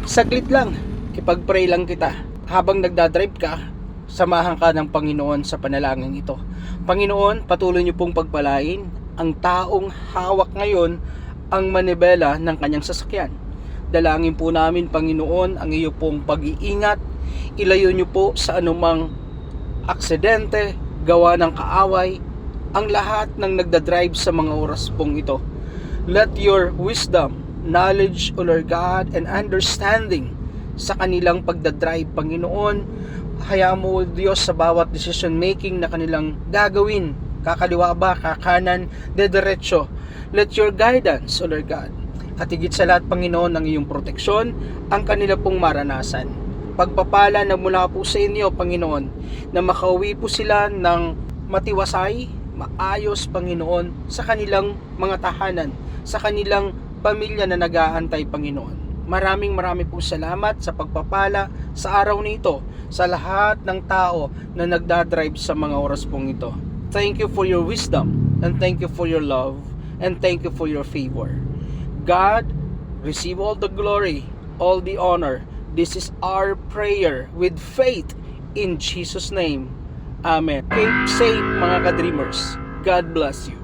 Saglit lang, ipag-pray lang kita. Habang nagdadrive ka, samahan ka ng Panginoon sa panalangin ito. Panginoon, patuloy niyo pong pagpalain ang taong hawak ngayon ang manibela ng kanyang sasakyan. Dalangin po namin, Panginoon, ang iyo pong pag-iingat. Ilayo niyo po sa anumang aksidente, gawa ng kaaway, ang lahat ng nagdadrive sa mga oras pong ito. Let your wisdom, knowledge, O Lord God, and understanding sa kanilang pagdadrive, Panginoon, hayaan mo, Diyos, sa bawat decision making na kanilang gagawin, kakaliwa ba, kakanan, dediretso. Let your guidance, O Lord God, at higit sa lahat, Panginoon, ang iyong proteksyon, ang kanila pong maranasan. Pagpapala na mula po sa inyo, Panginoon, na makauwi po sila ng matiwasay, maayos, Panginoon, sa kanilang mga tahanan, sa kanilang pamilya na nag-aantay, Panginoon. Marami po salamat sa pagpapala sa araw nito sa lahat ng tao na nagdadrive sa mga oras pong ito. Thank you for your wisdom, and thank you for your love, and thank you for your favor. God, receive all the glory, all the honor. This is our prayer with faith in Jesus' name. Amen. Keep safe, mga ka-dreamers. God bless you.